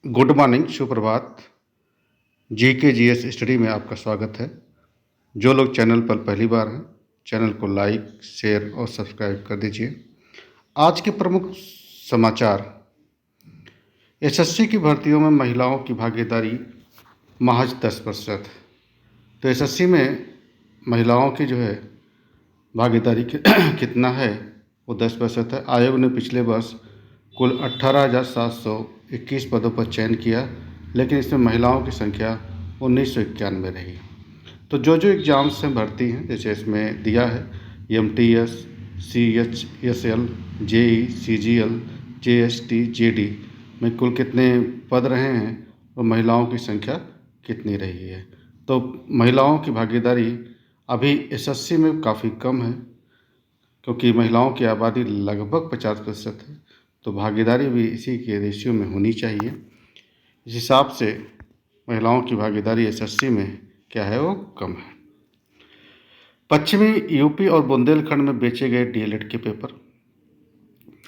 Good morning, सुप्रभात। GK GS study में आपका स्वागत है। जो लोग चैनल पर पहली बार हैं, चैनल को लाइक, शेयर और सब्सक्राइब कर दीजिए। आज के प्रमुख समाचार। एसएससी की भर्तियों में महिलाओं की भागीदारी महज 10%। तो एसएससी में महिलाओं की जो है भागीदारी कितना है, वो 10% है। आयोग ने पिछले वर्ष कुल 18,721 पदों पर चयन किया, लेकिन इसमें महिलाओं की संख्या 1991 रही। तो जो एग्ज़ाम्स में भर्ती हैं, जैसे इसमें दिया है MTS, CHSL, JEE, CGL, JST, JD में कुल कितने पद रहे हैं और महिलाओं की संख्या कितनी रही है। तो महिलाओं की भागीदारी अभी एसएससी में काफ़ी कम है, क्योंकि महिलाओं की आबादी लगभग 50% है। तो भागीदारी भी इसी के रेशियो में होनी चाहिए। इस हिसाब से महिलाओं की भागीदारी एसएससी में क्या है, वो कम है। पश्चिमी यूपी और बुंदेलखंड में बेचे गए डीएलएड के पेपर।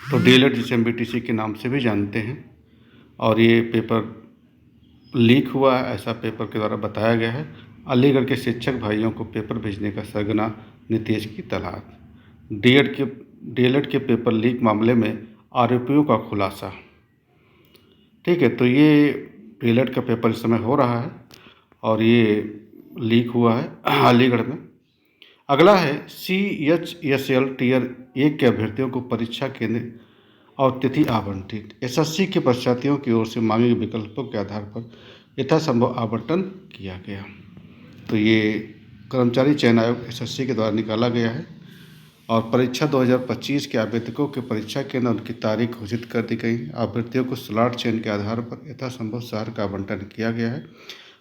तो डीएलएड जिसे हम बीटीसी के नाम से भी जानते हैं, और ये पेपर लीक हुआ है, ऐसा पेपर के द्वारा बताया गया है। अलीगढ़ के शिक्षक भाइयों को पेपर भेजने का सरगना, नीतीश की तलाश। डीएलएड के पेपर लीक मामले में आरोपियों का खुलासा। ठीक है, तो ये डीएलएड का पेपर इस समय हो रहा है और ये लीक हुआ है अलीगढ़ में। अगला है CHSL टियर 1 के अभ्यर्थियों को परीक्षा केंद्र और तिथि आवंटित। एसएससी के परीक्षार्थियों की ओर से मांगे गए विकल्पों के आधार पर यथासंभव आवंटन किया गया। तो ये कर्मचारी चयन आयोग एसएससी के द्वारा निकाला गया है और परीक्षा 2025 के आवेदकों के परीक्षा केंद्र उनकी तारीख घोषित कर दी गई। अभ्यर्थियों को स्लॉट चयन के आधार पर यथासंभव शहर का आवंटन किया गया है।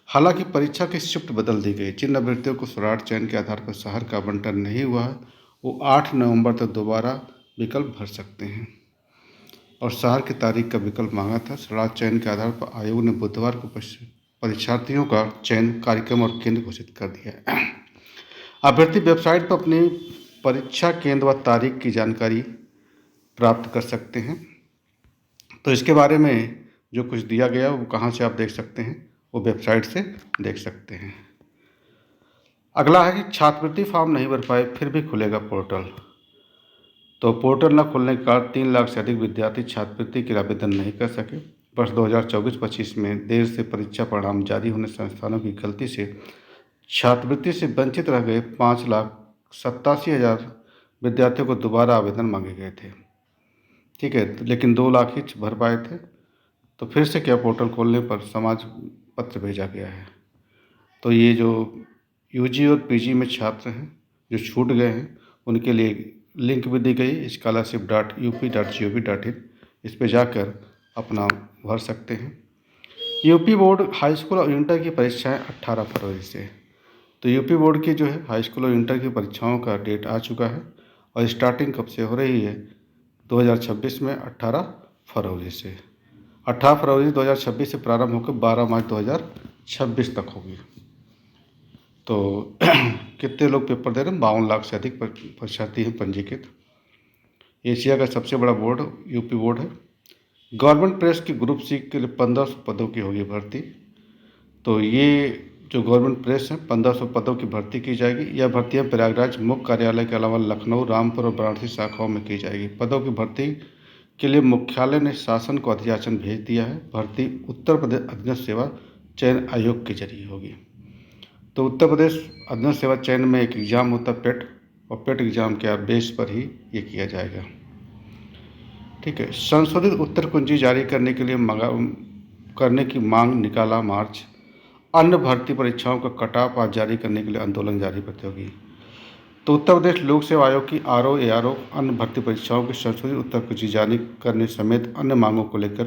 हालांकि परीक्षा की शिफ्ट बदल दी गई। जिन अभ्यर्थियों को स्लॉट चयन के आधार पर शहर का आवंटन नहीं हुआ है, वो 8 नवंबर तक दोबारा विकल्प भर सकते हैं। और शहर की तारीख का विकल्प मांगा था। स्लॉट चयन के आधार पर आयोग ने बुधवार को परीक्षार्थियों का चयन कार्यक्रम और केंद्र घोषित कर दिया है। अभ्यर्थी वेबसाइट पर अपनी परीक्षा केंद्र व तारीख की जानकारी प्राप्त कर सकते हैं। तो इसके बारे में जो कुछ दिया गया वो कहाँ से आप देख सकते हैं, वो वेबसाइट से देख सकते हैं। अगला है कि छात्रवृत्ति फॉर्म नहीं भर पाए फिर भी खुलेगा पोर्टल। तो पोर्टल न खुलने के कारण 3 लाख से अधिक विद्यार्थी छात्रवृत्ति के लिए आवेदन नहीं कर सके। वर्ष 2024-25 में देर से परीक्षा परिणाम जारी होने संस्थानों की गलती से छात्रवृत्ति से वंचित रह गए 5,87,000 विद्यार्थियों को दोबारा आवेदन मांगे गए थे। ठीक है, लेकिन 2 लाख ही भर पाए थे। तो फिर से क्या पोर्टल खोलने पर समाज पत्र भेजा गया है। तो ये जो यूजी और पीजी में छात्र हैं जो छूट गए हैं, उनके लिए लिंक भी दी गई scholarship.up.gov.in। इस पर जाकर अपना भर सकते हैं। यूपी बोर्ड हाई स्कूल और इंटर की परीक्षाएं 18 फरवरी से। तो यूपी बोर्ड की जो है हाई स्कूल और इंटर की परीक्षाओं का डेट आ चुका है और स्टार्टिंग कब से हो रही है, 2026 में 18 फरवरी से। 18 फरवरी 2026 से प्रारंभ होकर 12 मार्च 2026 तक होगी। तो कितने लोग पेपर दे रहे हैं? 52 लाख से अधिक परीक्षार्थी हैं पंजीकृत। एशिया का सबसे बड़ा बोर्ड यूपी बोर्ड है। गवर्नमेंट प्रेस की ग्रुप सी के लिए 1500 पदों की होगी भर्ती। तो ये जो गवर्नमेंट प्रेस है 1500 पदों की भर्ती की जाएगी। यह भर्तियाँ प्रयागराज मुख्य कार्यालय के अलावा लखनऊ, रामपुर और वाराणसी शाखाओं में की जाएगी। पदों की भर्ती के लिए मुख्यालय ने शासन को अधियाचन भेज दिया है। भर्ती उत्तर प्रदेश अधीनस्थ सेवा चयन आयोग के जरिए होगी। तो उत्तर प्रदेश अधीनस्थ सेवा चयन में एक एग्ज़ाम होता है पेट, और पेट एग्ज़ाम के बेस पर ही ये किया जाएगा। ठीक है, संशोधित उत्तर कुंजी जारी करने के लिए करने की मांग निकाला मार्च। अन्य भर्ती परीक्षाओं का कटऑफ आज जारी करने के लिए आंदोलन जारी प्रतियोगी। तो उत्तर प्रदेश लोक सेवा आयोग की आरओ एआरओ अन्य भर्ती परीक्षाओं की संशोधित उत्तर कुंजी जारी करने समेत अन्य मांगों को लेकर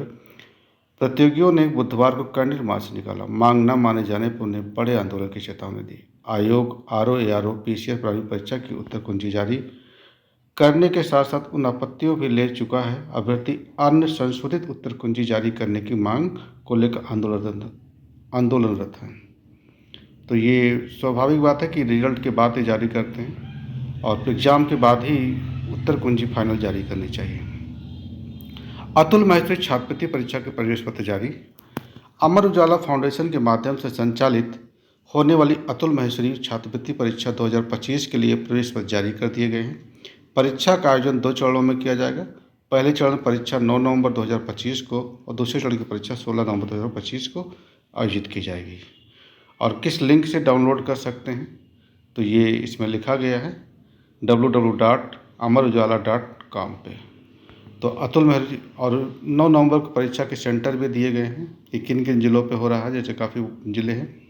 प्रतियोगियों ने बुधवार को कैंडिल मार्च निकाला। मांग न माने जाने पर उन्हें बड़े आंदोलन की चेतावनी दी। आयोग आरओ एआरओ पीसीएस प्रारंभिक परीक्षा की उत्तर कुंजी जारी करने के साथ साथ उन आपत्तियों भी ले चुका है। अभ्यर्थी अन्य संशोधित उत्तर कुंजी जारी करने की मांग को लेकर आंदोलनरत हैं। तो ये स्वाभाविक बात है कि रिजल्ट के बाद ही जारी करते हैं और एग्ज़ाम के बाद ही उत्तर कुंजी फाइनल जारी करनी चाहिए। अतुल महेश्वरी छात्रवृत्ति परीक्षा के प्रवेश पत्र जारी। अमर उजाला फाउंडेशन के माध्यम से संचालित होने वाली अतुल महेश्वरी छात्रवृत्ति परीक्षा 2025 के लिए प्रवेश पत्र जारी कर दिए गए हैं। परीक्षा का आयोजन 2 चरणों में किया जाएगा। पहले चरण परीक्षा 9 नवंबर 2025 को और दूसरे चरण की परीक्षा 16 नवंबर 2025 को आयोजित की जाएगी। और किस लिंक से डाउनलोड कर सकते हैं, तो ये इसमें लिखा गया है www.amarujala.com पे। तो अतुल महर्षि और 9 नवंबर को परीक्षा के सेंटर भी दिए गए हैं कि किन किन ज़िलों पे हो रहा है। जैसे काफ़ी ज़िले हैं,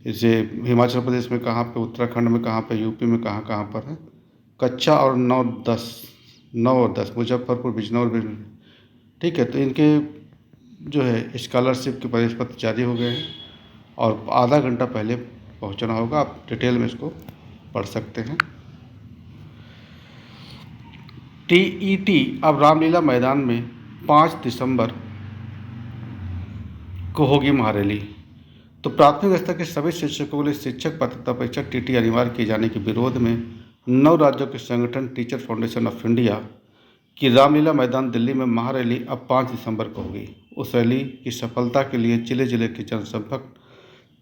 जैसे हिमाचल प्रदेश में कहाँ पे, उत्तराखंड में कहाँ पे, यूपी में कहाँ कहाँ पर है। कक्षा और 9 और 10 मुजफ्फरपुर, बिजनौर भी। ठीक है, तो इनके जो है स्कॉलरशिप के प्रवेश पत्र जारी हो गए हैं और आधा घंटा पहले पहुंचना होगा। आप डिटेल में इसको पढ़ सकते हैं। टीईटी अब रामलीला मैदान में 5 दिसंबर को होगी महारैली। तो प्राथमिक स्तर के सभी शिक्षकों के लिए शिक्षक पात्रता परीक्षा टीटी अनिवार्य किए जाने के विरोध में 9 राज्यों के संगठन टीचर फाउंडेशन ऑफ इंडिया की रामलीला मैदान दिल्ली में महारैली अब 5 दिसंबर को होगी। उस रैली की सफलता के लिए जिले जिले के जनसंपर्क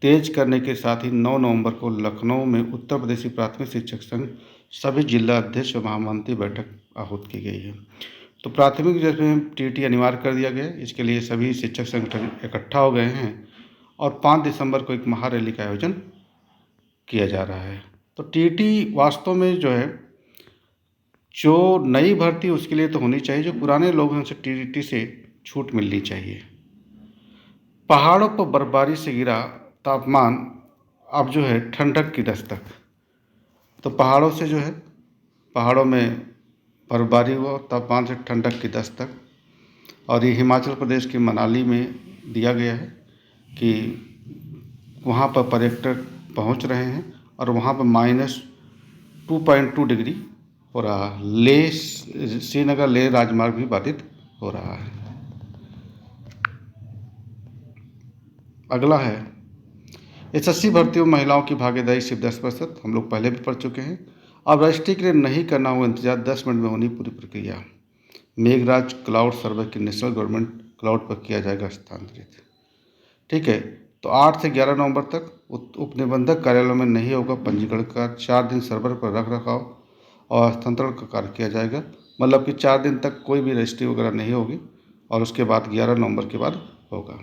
तेज करने के साथ ही 9 नवंबर को लखनऊ में उत्तर प्रदेशी प्राथमिक शिक्षक संघ सभी जिला अध्यक्ष व महामंत्री बैठक आहूत की गई है। तो प्राथमिक जिसमें टीटी अनिवार्य कर दिया गया, इसके लिए सभी शिक्षक संगठन इकट्ठा हो गए हैं और 5 दिसंबर को एक महारैली का आयोजन किया जा रहा है। तो टीटी वास्तव में जो है, जो नई भर्ती उसके लिए तो होनी चाहिए, जो पुराने लोग हैं उनसे टीटी से छूट मिलनी चाहिए। पहाड़ों पर बर्फबारी से गिरा तापमान, अब जो है ठंडक की दस्तक। तो पहाड़ों से जो है, पहाड़ों में बर्फबारी हुआ, तापमान से ठंडक की दस्तक। और ये हिमाचल प्रदेश के मनाली में दिया गया है कि वहाँ पर पर्यटक पहुँच रहे हैं और वहाँ पर -2.2 डिग्री हो रहा है। लेह, श्रीनगर लेह राजमार्ग भी बाधित हो रहा है। अगला है एसएससी भर्तियों में महिलाओं की भागीदारी सिर्फ 10%। हम लोग पहले भी पढ़ चुके हैं। अब रजिस्ट्री के लिए नहीं करना होगा इंतजार, 10 मिनट में होनी पूरी प्रक्रिया। मेघराज क्लाउड सर्वे की नेशनल गवर्नमेंट क्लाउड पर किया जाएगा हस्तांतरित। ठीक है, तो 8 से 11 नवंबर तक उपनिबंधक कार्यालयों में नहीं होगा पंजीकरण का। 4 दिन सर्वर पर रख रखाव और हस्तांतरण का कार्य किया जाएगा। मतलब कि 4 दिन तक कोई भी रजिस्ट्री वगैरह नहीं होगी और उसके बाद 11 नवंबर के बाद होगा।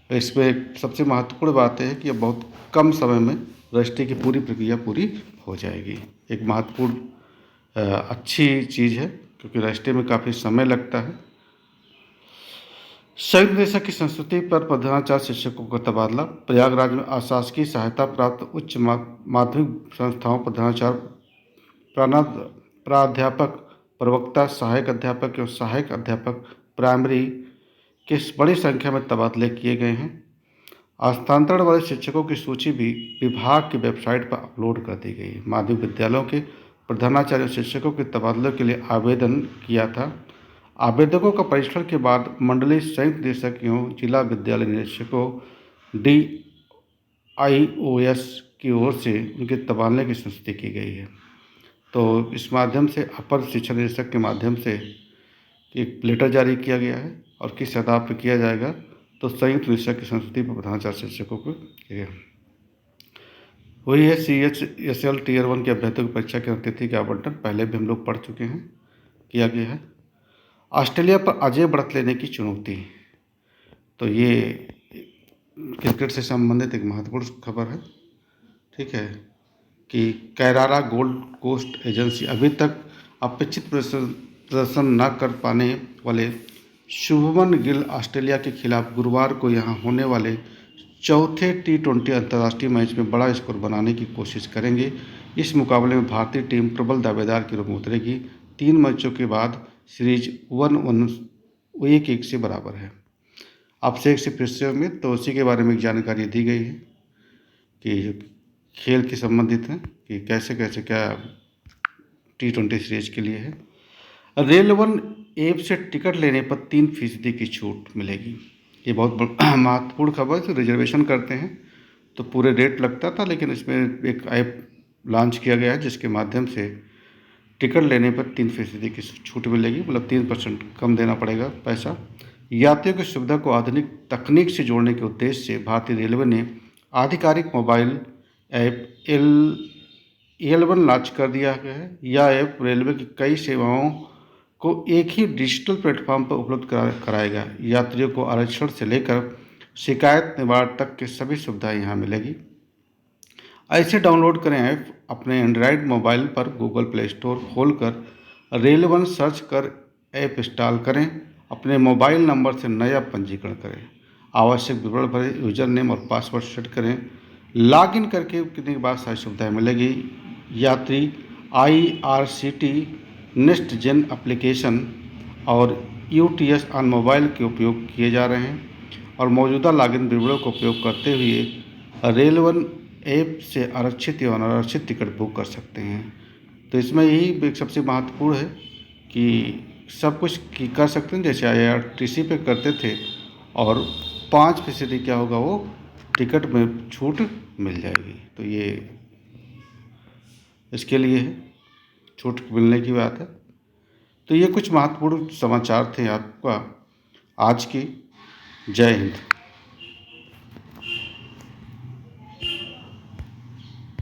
इसमें एक सबसे महत्वपूर्ण बात है कि अब बहुत कम समय में रजिस्ट्री की पूरी प्रक्रिया पूरी हो जाएगी। एक महत्वपूर्ण अच्छी चीज़ है, क्योंकि रजिस्ट्री में काफ़ी समय लगता है। संयुक्त निदेशक की संस्तुति पर प्रधानाचार्य शिक्षकों का तबादला। प्रयागराज में अशासकीय सहायता प्राप्त उच्च माध्यमिक संस्थाओं प्रधानाचार्य, प्राध्यापक, प्रवक्ता, सहायक अध्यापक एवं सहायक अध्यापक प्राइमरी के बड़ी संख्या में तबादले किए गए हैं। हस्तांतरण वाले शिक्षकों की सूची भी विभाग की वेबसाइट पर अपलोड कर दी गई है। माध्यमिक विद्यालयों के प्रधानाचार्य शिक्षकों के तबादले के लिए आवेदन किया था। आवेदकों का परीक्षण के बाद मंडलीय संयुक्त निदेशक एवं जिला विद्यालय निदेशकों DIOS की ओर से उनके तबादले की संस्तुति की गई है। तो इस माध्यम से अपर शिक्षा निदेशक के माध्यम से एक लेटर जारी किया गया है और किस आधार पर किया जाएगा, तो संयुक्त निदेशक की संस्तुति पर प्रधानाचार्य शिक्षकों को किया। वही है CHSL Tier 1 के अभ्यर्थियों की परीक्षा की तिथि के आवंटन पहले भी हम लोग पढ़ चुके हैं, किया गया है। ऑस्ट्रेलिया पर अजय बढ़त लेने की चुनौती। तो ये क्रिकेट से संबंधित एक महत्वपूर्ण खबर है। ठीक है, कि कैरारा गोल्ड कोस्ट एजेंसी अभी तक अपेक्षित प्रदर्शन न कर पाने वाले शुभमन गिल ऑस्ट्रेलिया के खिलाफ गुरुवार को यहां होने वाले चौथे T20 अंतर्राष्ट्रीय मैच में बड़ा स्कोर बनाने की कोशिश करेंगे। इस मुकाबले में भारतीय टीम प्रबल दावेदार के रूप में उतरेगी। 3 मैचों के बाद सीरीज 1-1 से बराबर है। आपसे एक से फिर से उम्मीद, तो उसी के बारे में एक जानकारी दी गई है कि खेल के संबंधित है कि कैसे कैसे क्या T20 सीरीज के लिए है। रेल वन ऐप से टिकट लेने पर 3% की छूट मिलेगी। ये बहुत महत्वपूर्ण खबर है। रिजर्वेशन करते हैं तो पूरे रेट लगता था, लेकिन इसमें एक ऐप लॉन्च किया गया है जिसके माध्यम से टिकट लेने पर 3% की छूट मिलेगी। मतलब 3% कम देना पड़ेगा पैसा। यात्रियों की सुविधा को आधुनिक तकनीक से जोड़ने के उद्देश्य से भारतीय रेलवे ने आधिकारिक मोबाइल ऐप L1 लॉन्च कर दिया गया है। यह ऐप रेलवे की कई सेवाओं को एक ही डिजिटल प्लेटफॉर्म पर उपलब्ध कराएगा। यात्रियों को आरक्षण से लेकर शिकायत निवारण तक की सभी सुविधाएं यहाँ मिलेगी। ऐसे डाउनलोड करें ऐप अपने एंड्रॉयड मोबाइल पर गूगल प्ले स्टोर खोलकर रेल1 सर्च कर ऐप इंस्टॉल करें। अपने मोबाइल नंबर से नया पंजीकरण करें, आवश्यक विवरण भरें, यूजर नेम और पासवर्ड सेट करें। लॉगिन करके के बाद सारी सुविधाएं मिलेगी। यात्री IRCT नेक्स्ट जेन एप्लीकेशन और UTS ऑन मोबाइल के उपयोग किए जा रहे हैं और मौजूदा लॉगिन विवरणों का उपयोग करते हुए रेल1 ऐप से आरक्षित या अनारक्षित टिकट बुक कर सकते हैं। तो इसमें यही सबसे महत्वपूर्ण है कि सब कुछ कर सकते हैं जैसे IRTC पे करते थे, और 5% क्या होगा, वो टिकट में छूट मिल जाएगी। तो ये इसके लिए है, छूट मिलने की बात है। तो ये कुछ महत्वपूर्ण समाचार थे आपका आज की। जय हिंद।